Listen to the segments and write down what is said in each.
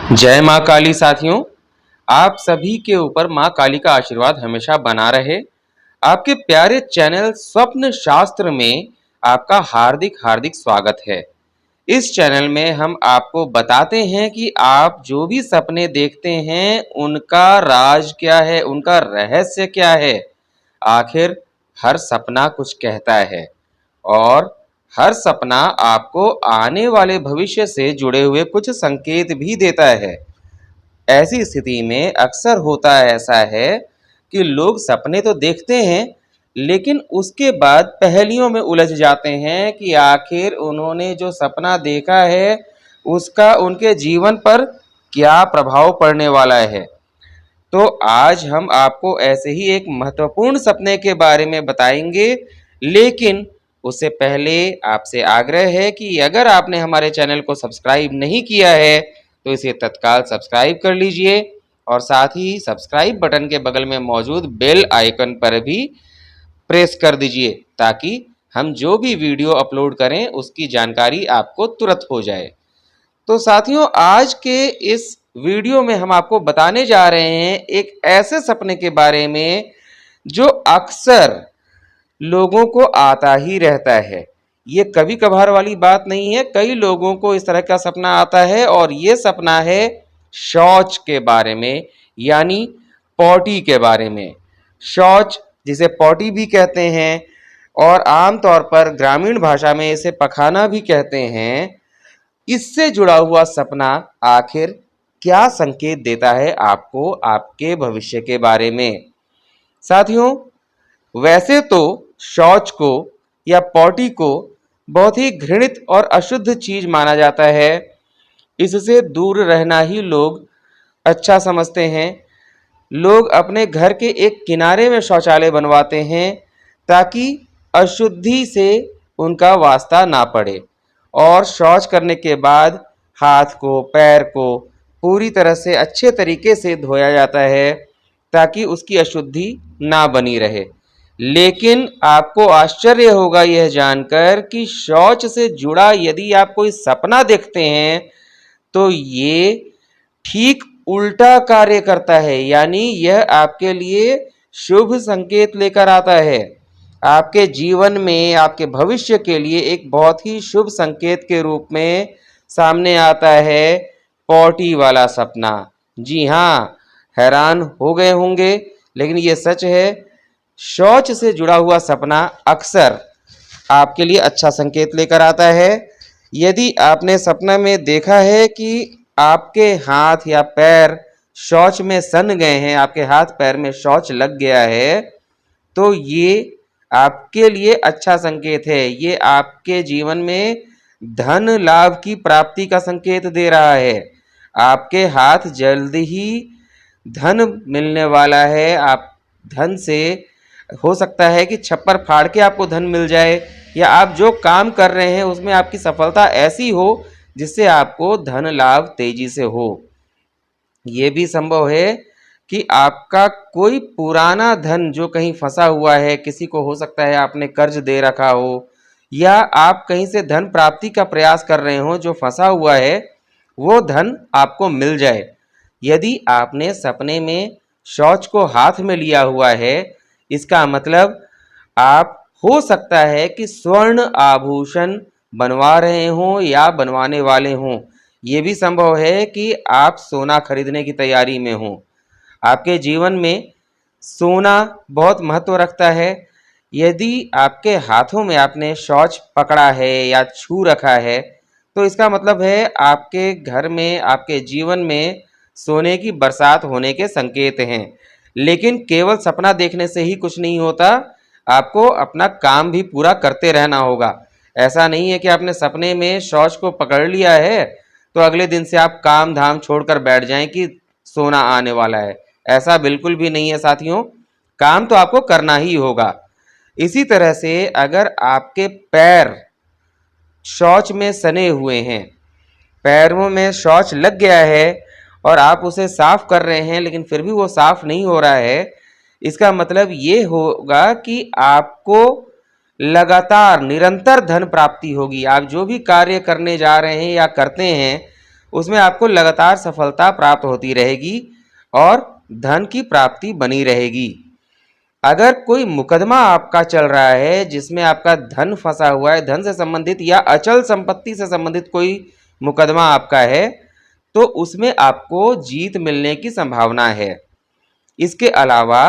जय माँ काली साथियों, आप सभी के ऊपर माँ काली का आशीर्वाद हमेशा बना रहे। आपके प्यारे चैनल स्वप्न शास्त्र में आपका हार्दिक हार्दिक स्वागत है। इस चैनल में हम आपको बताते हैं कि आप जो भी सपने देखते हैं उनका राज क्या है, उनका रहस्य क्या है। आखिर हर सपना कुछ कहता है और हर सपना आपको आने वाले भविष्य से जुड़े हुए कुछ संकेत भी देता है। ऐसी स्थिति में अक्सर होता ऐसा है कि लोग सपने तो देखते हैं, लेकिन उसके बाद पहेलियों में उलझ जाते हैं कि आखिर उन्होंने जो सपना देखा है उसका उनके जीवन पर क्या प्रभाव पड़ने वाला है। तो आज हम आपको ऐसे ही एक महत्वपूर्ण सपने के बारे में बताएंगे, लेकिन उससे पहले आपसे आग्रह है कि अगर आपने हमारे चैनल को सब्सक्राइब नहीं किया है तो इसे तत्काल सब्सक्राइब कर लीजिए और साथ ही सब्सक्राइब बटन के बगल में मौजूद बेल आइकन पर भी प्रेस कर दीजिए ताकि हम जो भी वीडियो अपलोड करें उसकी जानकारी आपको तुरंत हो जाए। तो साथियों, आज के इस वीडियो में हम आपको बताने जा रहे हैं एक ऐसे सपने के बारे में जो अक्सर लोगों को आता ही रहता है। ये कभी कभार वाली बात नहीं है, कई लोगों को इस तरह का सपना आता है और ये सपना है शौच के बारे में, यानी पॉटी के बारे में। शौच जिसे पॉटी भी कहते हैं और आमतौर पर ग्रामीण भाषा में इसे पखाना भी कहते हैं। इससे जुड़ा हुआ सपना आखिर क्या संकेत देता है आपको आपके भविष्य के बारे में। साथियों, वैसे तो शौच को या पॉटी को बहुत ही घृणित और अशुद्ध चीज माना जाता है। इससे दूर रहना ही लोग अच्छा समझते हैं। लोग अपने घर के एक किनारे में शौचालय बनवाते हैं ताकि अशुद्धि से उनका वास्ता ना पड़े और शौच करने के बाद हाथ को पैर को पूरी तरह से अच्छे तरीके से धोया जाता है ताकि उसकी अशुद्धि ना बनी रहे। लेकिन आपको आश्चर्य होगा यह जानकर कि शौच से जुड़ा यदि आप कोई सपना देखते हैं तो ये ठीक उल्टा कार्य करता है, यानी यह आपके लिए शुभ संकेत लेकर आता है। आपके जीवन में आपके भविष्य के लिए एक बहुत ही शुभ संकेत के रूप में सामने आता है पॉटी वाला सपना। जी हाँ, हैरान हो गए होंगे, लेकिन ये सच है। शौच से जुड़ा हुआ सपना अक्सर आपके लिए अच्छा संकेत लेकर आता है। यदि आपने सपना में देखा है कि आपके हाथ या पैर शौच में सन गए हैं, आपके हाथ पैर में शौच लग गया है, तो ये आपके लिए अच्छा संकेत है। ये आपके जीवन में धन लाभ की प्राप्ति का संकेत दे रहा है। आपके हाथ जल्द ही धन मिलने वाला है। आप धन से हो सकता है कि छप्पर फाड़ के आपको धन मिल जाए, या आप जो काम कर रहे हैं उसमें आपकी सफलता ऐसी हो जिससे आपको धन लाभ तेजी से हो। ये भी संभव है कि आपका कोई पुराना धन जो कहीं फंसा हुआ है, किसी को हो सकता है आपने कर्ज दे रखा हो, या आप कहीं से धन प्राप्ति का प्रयास कर रहे हो, जो फंसा हुआ है वो धन आपको मिल जाए। यदि आपने सपने में शौच को हाथ में लिया हुआ है, इसका मतलब आप हो सकता है कि स्वर्ण आभूषण बनवा रहे हों या बनवाने वाले हों। ये भी संभव है कि आप सोना खरीदने की तैयारी में हों। आपके जीवन में सोना बहुत महत्व रखता है। यदि आपके हाथों में आपने शौच पकड़ा है या छू रखा है तो इसका मतलब है आपके घर में, आपके जीवन में सोने की बरसात होने के संकेत हैं। लेकिन केवल सपना देखने से ही कुछ नहीं होता, आपको अपना काम भी पूरा करते रहना होगा। ऐसा नहीं है कि आपने सपने में शौच को पकड़ लिया है तो अगले दिन से आप काम धाम छोड़कर बैठ जाएं कि सोना आने वाला है। ऐसा बिल्कुल भी नहीं है साथियों, काम तो आपको करना ही होगा। इसी तरह से अगर आपके पैर शौच में सने हुए हैं, पैरों में शौच लग गया है और आप उसे साफ कर रहे हैं लेकिन फिर भी वो साफ नहीं हो रहा है, इसका मतलब ये होगा कि आपको लगातार निरंतर धन प्राप्ति होगी। आप जो भी कार्य करने जा रहे हैं या करते हैं उसमें आपको लगातार सफलता प्राप्त होती रहेगी और धन की प्राप्ति बनी रहेगी। अगर कोई मुकदमा आपका चल रहा है जिसमें आपका धन फंसा हुआ है, धन से संबंधित या अचल संपत्ति से संबंधित कोई मुकदमा आपका है, तो उसमें आपको जीत मिलने की संभावना है। इसके अलावा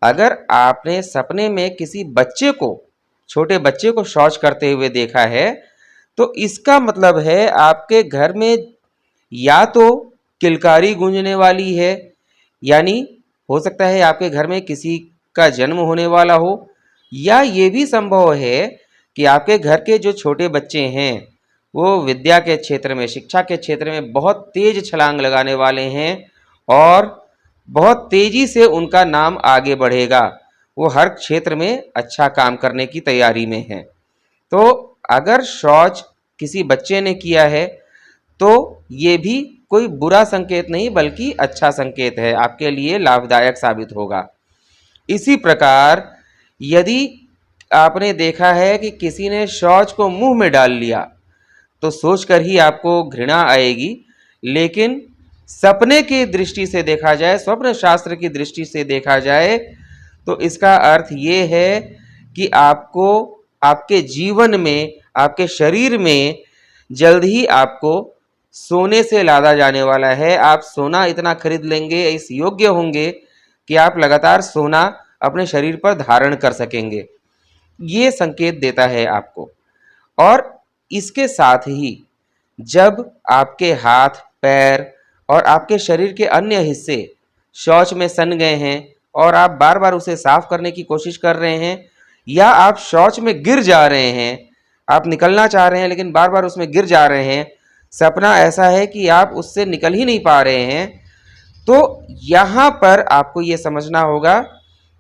अगर आपने सपने में किसी बच्चे को, छोटे बच्चे को शौच करते हुए देखा है, तो इसका मतलब है आपके घर में या तो किलकारी गूंजने वाली है, यानी हो सकता है आपके घर में किसी का जन्म होने वाला हो, या ये भी संभव है कि आपके घर के जो छोटे बच्चे हैं वो विद्या के क्षेत्र में, शिक्षा के क्षेत्र में बहुत तेज छलांग लगाने वाले हैं और बहुत तेजी से उनका नाम आगे बढ़ेगा। वो हर क्षेत्र में अच्छा काम करने की तैयारी में हैं। तो अगर शौच किसी बच्चे ने किया है तो ये भी कोई बुरा संकेत नहीं बल्कि अच्छा संकेत है, आपके लिए लाभदायक साबित होगा। इसी प्रकार यदि आपने देखा है कि किसी ने शौच को मुंह में डाल लिया तो सोचकर ही आपको घृणा आएगी, लेकिन सपने की दृष्टि से देखा जाए, स्वप्न शास्त्र की दृष्टि से देखा जाए, तो इसका अर्थ ये है कि आपको आपके जीवन में, आपके शरीर में जल्द ही आपको सोने से लादा जाने वाला है। आप सोना इतना खरीद लेंगे, इस योग्य होंगे कि आप लगातार सोना अपने शरीर पर धारण कर सकेंगे। ये संकेत देता है आपको। और इसके साथ ही जब आपके हाथ, पैर और आपके शरीर के अन्य हिस्से शौच में सन गए हैं और आप बार बार उसे साफ करने की कोशिश कर रहे हैं, या आप शौच में गिर जा रहे हैं, आप निकलना चाह रहे हैं लेकिन बार बार उसमें गिर जा रहे हैं, सपना ऐसा है कि आप उससे निकल ही नहीं पा रहे हैं, तो यहाँ पर आपको ये समझना होगा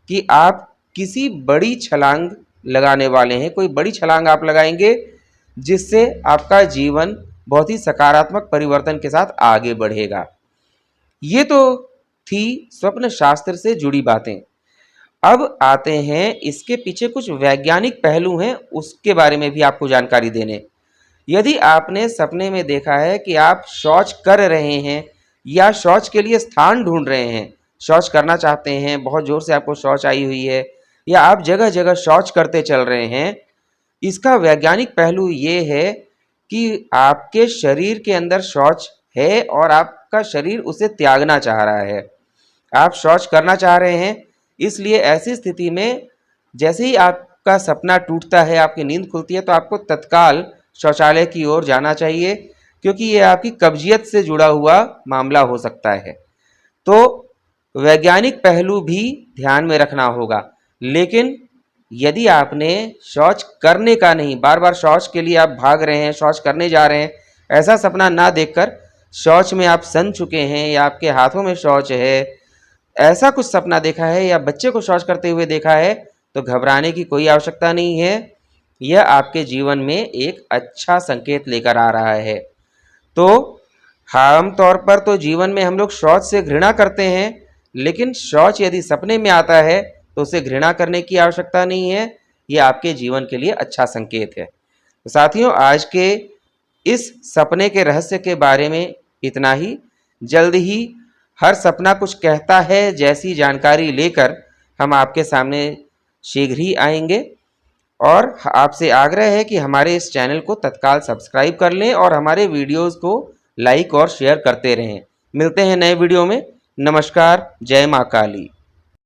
कि आप किसी बड़ी छलांग लगाने वाले हैं। कोई बड़ी छलांग आप लगाएंगे जिससे आपका जीवन बहुत ही सकारात्मक परिवर्तन के साथ आगे बढ़ेगा। ये तो थी स्वप्न शास्त्र से जुड़ी बातें। अब आते हैं इसके पीछे कुछ वैज्ञानिक पहलू हैं, उसके बारे में भी आपको जानकारी देने। यदि आपने सपने में देखा है कि आप शौच कर रहे हैं या शौच के लिए स्थान ढूंढ रहे हैं, शौच करना चाहते हैं, बहुत जोर से आपको शौच आई हुई है, या आप जगह जगह शौच करते चल रहे हैं, इसका वैज्ञानिक पहलू ये है कि आपके शरीर के अंदर शौच है और आपका शरीर उसे त्यागना चाह रहा है। आप शौच करना चाह रहे हैं, इसलिए ऐसी स्थिति में जैसे ही आपका सपना टूटता है, आपकी नींद खुलती है, तो आपको तत्काल शौचालय की ओर जाना चाहिए, क्योंकि ये आपकी कब्जियत से जुड़ा हुआ मामला हो सकता है। तो वैज्ञानिक पहलू भी ध्यान में रखना होगा। लेकिन यदि आपने शौच करने का नहीं, बार बार शौच के लिए आप भाग रहे हैं, शौच करने जा रहे हैं, ऐसा सपना ना देखकर शौच में आप सन चुके हैं या आपके हाथों में शौच है, ऐसा कुछ सपना देखा है या बच्चे को शौच करते हुए देखा है, तो घबराने की कोई आवश्यकता नहीं है। यह आपके जीवन में एक अच्छा संकेत लेकर आ रहा है। तो आम तौर पर तो जीवन में हम लोग शौच से घृणा करते हैं, लेकिन शौच यदि सपने में आता है तो उसे घृणा करने की आवश्यकता नहीं है। यह आपके जीवन के लिए अच्छा संकेत है। तो साथियों, आज के इस सपने के रहस्य के बारे में इतना ही। जल्द ही हर सपना कुछ कहता है जैसी जानकारी लेकर हम आपके सामने शीघ्र ही आएंगे, और आपसे आग्रह है कि हमारे इस चैनल को तत्काल सब्सक्राइब कर लें और हमारे वीडियोस को लाइक और शेयर करते रहें। मिलते हैं नए वीडियो में। नमस्कार। जय माँ काली।